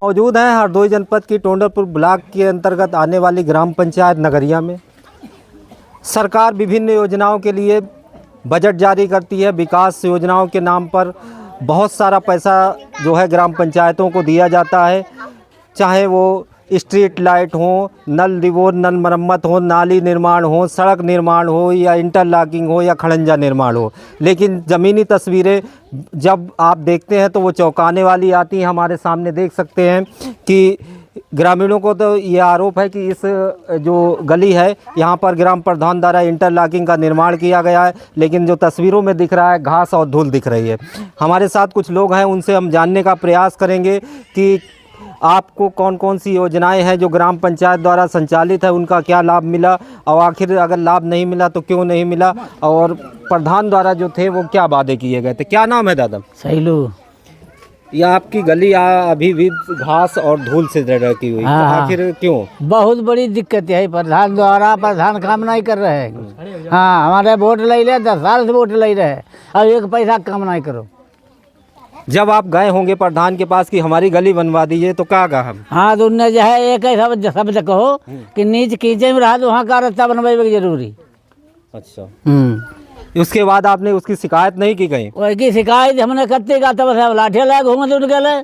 मौजूद हैं हरदोई जनपद की टोंडरपुर ब्लॉक के अंतर्गत आने वाली ग्राम पंचायत नगरिया में। सरकार विभिन्न योजनाओं के लिए बजट जारी करती है। विकास योजनाओं के नाम पर बहुत सारा पैसा जो है ग्राम पंचायतों को दिया जाता है, चाहे वो स्ट्रीट लाइट हो, नल रिवोर नल मरम्मत हो, नाली निर्माण हो, सड़क निर्माण हो या इंटरलॉकिंग हो या खड़ंजा निर्माण हो। लेकिन ज़मीनी तस्वीरें जब आप देखते हैं तो वो चौंकाने वाली आती हैं। हमारे सामने देख सकते हैं कि ग्रामीणों को तो ये आरोप है कि इस जो गली है यहाँ पर ग्राम प्रधान द्वारा इंटरलॉकिंग का निर्माण किया गया है, लेकिन जो तस्वीरों में दिख रहा है घास और धूल दिख रही है। हमारे साथ कुछ लोग हैं, उनसे हम जानने का प्रयास करेंगे कि आपको कौन कौन सी योजनाएं हैं जो ग्राम पंचायत द्वारा संचालित है, उनका क्या लाभ मिला और आखिर अगर लाभ नहीं मिला तो क्यों नहीं मिला, और प्रधान द्वारा जो थे वो क्या वादे किए गए थे। क्या नाम है दादा? सहीलू। ये आपकी गली अभी भी घास और धूल से ढकी हुई, तो आखिर क्यों? बहुत बड़ी दिक्कत है प्रधान द्वारा। प्रधान काम नहीं कर रहे हैं। हाँ, हमारे वोट ले ले 10 साल से वोट ले रहे, अब एक पैसा काम नहीं करो। जब आप गए होंगे प्रधान के पास कि हमारी गली बनवा दीजिए तो क्या कहा? हाँ, तो उनने जो है एक शब्द कहो कि नीच कीचे में रहा तो वहाँ का रास्ता बनवाए जरूरी। अच्छा, उसके बाद आपने उसकी शिकायत नहीं की कहीं? उसकी शिकायत हमने करते का तब से लाठिया लगा घूमते उनके ले।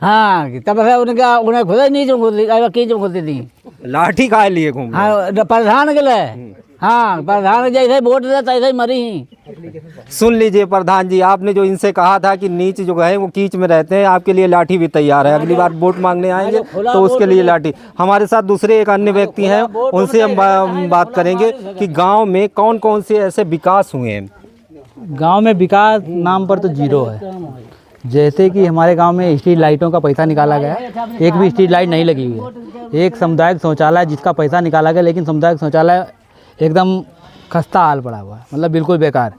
हाँ, तब से उन्हें खुद ही नीचे कीचो खुद दी लाठी काहे लिए घूम? हाँ, प्रधान के लिए। हाँ, प्रधान जैसे वोट दे तैसे मरी ही। सुन लीजिए प्रधान जी, आपने जो इनसे कहा था कि नीच जो है वो कीच में रहते हैं, आपके लिए लाठी भी तैयार है। अगली बार वोट मांगने आएंगे तो उसके लिए लाठी। हमारे साथ दूसरे एक अन्य व्यक्ति हैं, उनसे हम बात करेंगे कि गांव में कौन कौन से ऐसे विकास हुए हैं। गांव में विकास नाम पर तो जीरो है। जैसे कि हमारे गांव में स्ट्रीट लाइटों का पैसा निकाला गया, एक भी स्ट्रीट लाइट नहीं लगी हुई है। एक सामुदायिक शौचालय जिसका पैसा निकाला गया, लेकिन सामुदायिक शौचालय एकदम खस्ता हाल पड़ा हुआ है, मतलब बिल्कुल बेकार।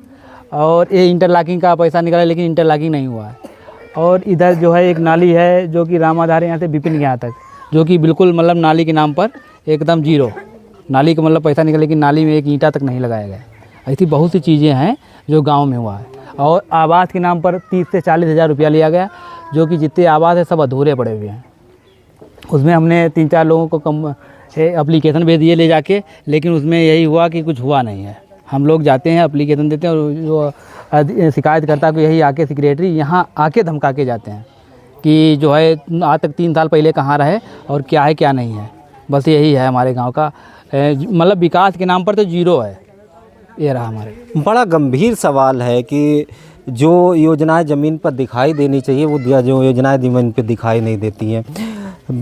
और ये इंटरलॉकिंग का पैसा निकाला, लेकिन इंटरलॉकिंग नहीं हुआ है। और इधर जो है एक नाली है जो कि रामाधार यहाँ से विपिन के यहाँ तक, जो कि बिल्कुल मतलब नाली के नाम पर एकदम जीरो। नाली का मतलब पैसा निकाला, लेकिन नाली में एक ईंटा तक नहीं लगाया गया। ऐसी बहुत सी चीज़ें हैं जो गाँव में हुआ है। और आवास के नाम पर 30 से 40 हज़ार रुपया लिया गया, जो कि जितने आवास है सब अधूरे पड़े हुए हैं। उसमें हमने 3-4 लोगों को एप्लीकेशन भेज दिए ले जाके, लेकिन उसमें यही हुआ कि कुछ हुआ नहीं है। हम लोग जाते हैं, एप्लीकेशन देते हैं, और जो शिकायत करता को यही आके सेक्रेटरी यहाँ आके धमका के जाते हैं कि जो है आज तक 3 साल पहले कहाँ रहे और क्या है क्या नहीं है। बस यही है हमारे गांव का, मतलब विकास के नाम पर तो जीरो है। ये रहा हमारे। बड़ा गंभीर सवाल है कि जो योजनाएं ज़मीन पर दिखाई देनी चाहिए वो जो योजनाएं ज़मीन पर दिखाई नहीं देती हैं।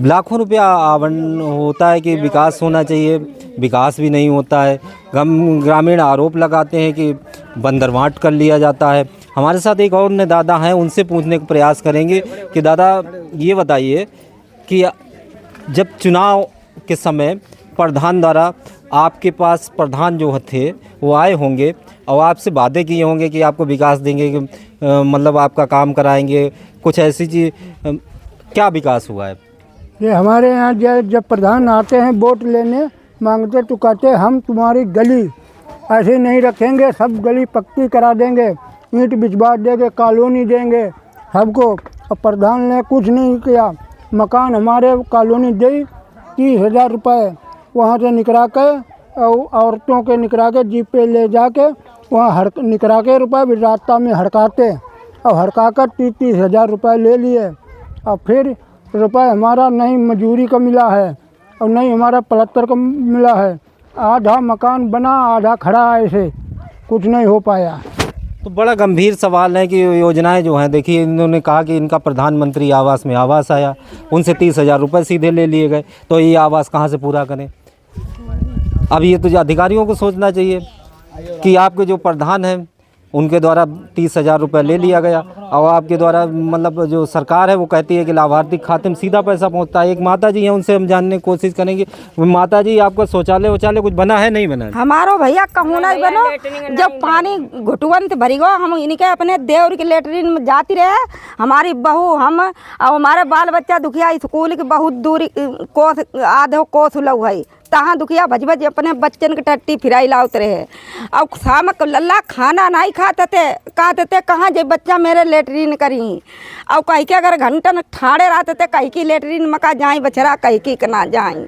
लाखों रुपया आवंटन होता है कि विकास होना चाहिए, विकास भी नहीं होता है। ग्रामीण आरोप लगाते हैं कि बंदरवांट कर लिया जाता है। हमारे साथ एक और ने दादा हैं, उनसे पूछने का प्रयास करेंगे कि दादा ये बताइए कि जब चुनाव के समय प्रधान द्वारा आपके पास प्रधान जो थे वो आए होंगे और आपसे वादे किए होंगे कि आपको विकास देंगे, कि मतलब आपका काम कराएंगे, कुछ ऐसी चीज़, क्या विकास हुआ है? ये हमारे यहाँ जब प्रधान आते हैं वोट लेने मांगते तो कहते हम तुम्हारी गली ऐसे नहीं रखेंगे, सब गली पक्की करा देंगे, ईंट बिछवा देंगे, कॉलोनी देंगे सबको। और प्रधान ने कुछ नहीं किया। मकान हमारे कॉलोनी दी 30,000 रुपये वहाँ से निकला के, औरतों के निकला के जीप पे ले जाके वहाँ निकला के रुपये भी रास्ता में हड़काते, और हड़का कर 30,000 रुपये ले लिए। और फिर रुपये हमारा नहीं मजूरी का मिला है और नहीं हमारा पलस्तर का मिला है। आधा मकान बना, आधा खड़ा, ऐसे कुछ नहीं हो पाया। तो बड़ा गंभीर सवाल है कि योजनाएं जो हैं, देखिए इन्होंने कहा कि इनका प्रधानमंत्री आवास में आवास आया, उनसे 30,000 रुपये सीधे ले लिए गए, तो ये आवास कहाँ से पूरा करें? अब ये तो अधिकारियों को सोचना चाहिए कि आपके जो प्रधान हैं उनके द्वारा 30,000 रुपये ले लिया गया, और आपके द्वारा मतलब जो सरकार है वो कहती है कि लाभार्थी खाते में सीधा पैसा पहुंचता है। एक माता जी हैं, उनसे हम जानने की कोशिश करेंगे। माता जी, आपका शौचालय कुछ बना है नहीं बना है? हमारो भैया कहूँ नहीं बनो। जब पानी घुटुअन से भरी गो, हम इनके अपने देवर के लेटरिन में जाती रहे। हमारी बहू हम और हमारे बाल बच्चा दुखिया स्कूल की बहुत दूरी कोस आधो कोस लग है, तहाँ दुखिया भज भज अपने बच्चन के टट्टी फिराई लाउत रहे। अब शाम को लल्ला खाना नहीं खाते थे, कहते थे कहाँ जे बच्चा मेरे लेटरिन करी। अब कहीं के अगर घंटन ठाड़े रहते थे कहीं की लेटरिन मका जाए बछड़ा कहीं की ना जाए।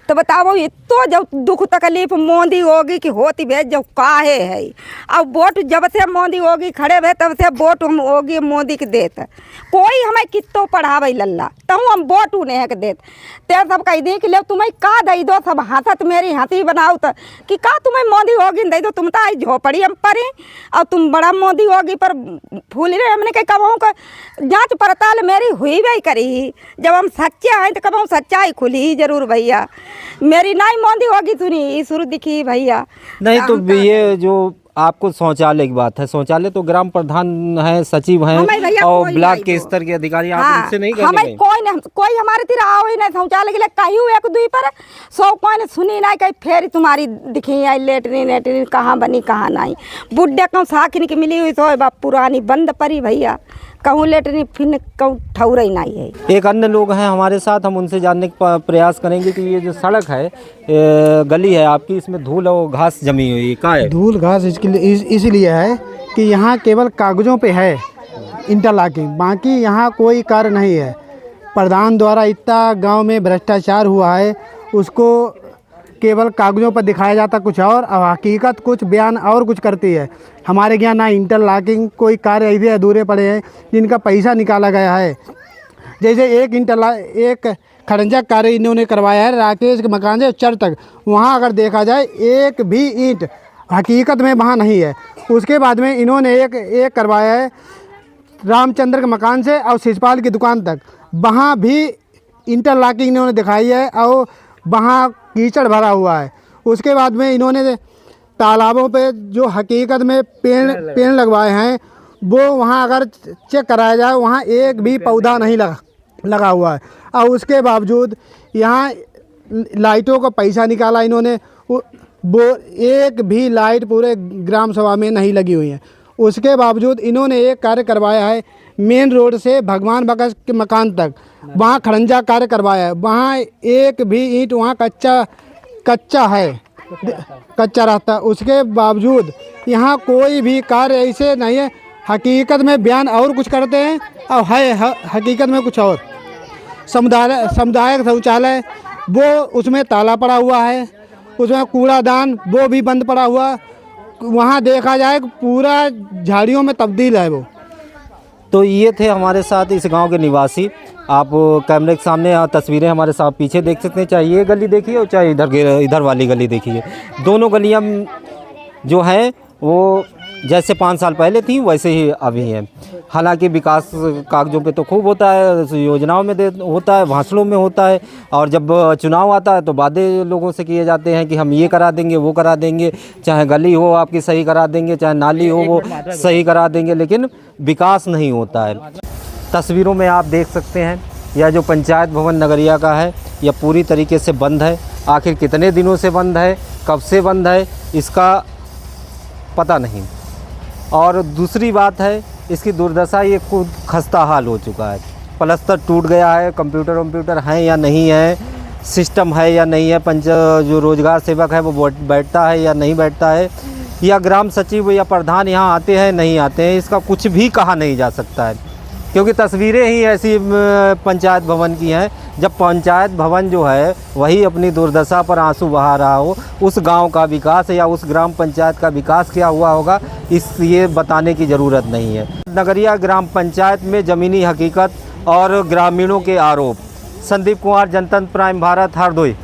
तो बताओ इतो जब दुख तकलीफ मोदी होगी कि होती भे जब काहे है। अब वोट जब से मोदी होगी खड़े भे तब से वोट हम होगी मोदी के देत। कोई हमें कितो पढ़ावे लल्ला तहूँ हम वोट उन्हें के देत। ते सब कह दी कि ले तुम्हें का दई दो, सब हंसत मेरी हंसी बनाओ तो कि का तुम्हें मोदी होगी दई दो, तुम तो आई झोपड़ी हम परी और तुम बड़ा मोदी होगी पर फूल रहे। हमने कह कहूँ का जाँच पड़ताल मेरी हुई भी करी, जब हम सच्चे हैं तो कहूँ सच्चाई खुली जरूर भैया। मेरी नहीं मोदी होगी सुनी शुरू दिखी भैया। नहीं तो ये जो आपको शौचालय की बात है, शौचालय तो ग्राम प्रधान है, सचिव हैं और ब्लॉक के स्तर के अधिकारी, आप उनसे नहीं करने हमें कोई हमारे तीर आओ ही नहीं शौचालय के लिए कहीं एक दुई पर सौ कोई ने सुनी नहीं कहीं फेर तुम्हारी दिखी आई लेटरिन कहाँ बनी कहाँ नहीं। बुढ़े कहूँ साखिन की मिली हुई तो बाप पुरानी बंद परी भैया, कहूँ लेटरिन फिर कहूँ ठौर ही नहीं है। एक अन्य लोग हैं हमारे साथ, हम उनसे जानने का प्रयास करेंगे कि ये जो सड़क है गली है आपकी, इसमें धूल और घास जमी हुई है, क्या है? धूल घास इसलिए है कि यहाँ केवल कागज़ों पे है इंटरलॉकिंग, बाकी यहाँ कोई कार्य नहीं है। प्रधान द्वारा इतना गांव में भ्रष्टाचार हुआ है, उसको केवल कागज़ों पर दिखाया जाता कुछ और हकीकत कुछ बयान और कुछ करती है। हमारे यहाँ ना इंटरलॉकिंग कोई कार्य ऐसे अधूरे पड़े हैं जिनका पैसा निकाला गया है। जैसे एक खड़ंजा कार्य इन्होंने करवाया है राकेश के मकान से चर तक, वहाँ अगर देखा जाए एक भी ईंट हकीकत में वहाँ नहीं है। उसके बाद में इन्होंने एक करवाया है रामचंद्र के मकान से और शिषपाल की दुकान तक, वहाँ भी इंटरलॉकिंग इन्होंने दिखाई है और वहाँ कीचड़ भरा हुआ है। उसके बाद में इन्होंने तालाबों पे जो हकीकत में पेड़ लगवाए हैं वो वहाँ अगर चेक कराया जाए वहाँ एक भी पौधा नहीं लगा हुआ है। और उसके बावजूद यहाँ लाइटों का पैसा निकाला इन्होंने, वो एक भी लाइट पूरे ग्राम सभा में नहीं लगी हुई है। उसके बावजूद इन्होंने एक कार्य करवाया है मेन रोड से भगवान बकस के मकान तक, वहाँ खड़ंजा कार्य करवाया है, वहाँ एक भी ईंट वहाँ कच्चा है, कच्चा रहता। उसके बावजूद यहाँ कोई भी कार्य ऐसे नहीं है, हकीकत में बयान और कुछ करते हैं और है हकीकत में कुछ और। सामुदायिक शौचालय वो उसमें ताला पड़ा हुआ है, उसमें कूड़ादान वो भी बंद पड़ा हुआ, वहाँ देखा जाए पूरा झाड़ियों में तब्दील है वो। तो ये थे हमारे साथ इस गांव के निवासी। आप कैमरे के सामने तस्वीरें हमारे साथ पीछे देख सकते हैं, चाहे ये गली देखिए और चाहे इधर वाली गली देखिए। दोनों गलियां जो हैं वो जैसे 5 साल पहले थी वैसे ही अभी हैं। हालांकि विकास कागजों पे तो खूब होता है, योजनाओं में होता है, भाषणों में होता है, और जब चुनाव आता है तो वादे लोगों से किए जाते हैं कि हम ये करा देंगे वो करा देंगे, चाहे गली हो आपकी सही करा देंगे, चाहे नाली हो वो सही करा देंगे, लेकिन विकास नहीं होता है। तस्वीरों में आप देख सकते हैं यह जो पंचायत भवन नगरिया का है यह पूरी तरीके से बंद है। आखिर कितने दिनों से बंद है, कब से बंद है, इसका पता नहीं। और दूसरी बात है इसकी दुर्दशा, ये खुद खस्ता हाल हो चुका है। प्लस्तर टूट गया है, कंप्यूटर हैं या नहीं है, सिस्टम है या नहीं है, जो रोजगार सेवक है वो बैठता है या नहीं बैठता है, या ग्राम सचिव या प्रधान यहाँ आते हैं नहीं आते हैं, इसका कुछ भी कहा नहीं जा सकता है। क्योंकि तस्वीरें ही ऐसी पंचायत भवन की हैं, जब पंचायत भवन जो है वही अपनी दुर्दशा पर आंसू बहा रहा हो, उस गांव का विकास या उस ग्राम पंचायत का विकास क्या हुआ होगा ये बताने की ज़रूरत नहीं है। नगरिया ग्राम पंचायत में ज़मीनी हकीकत और ग्रामीणों के आरोप। संदीप कुमार, जनतंत्र प्राइम भारत, हरदोई।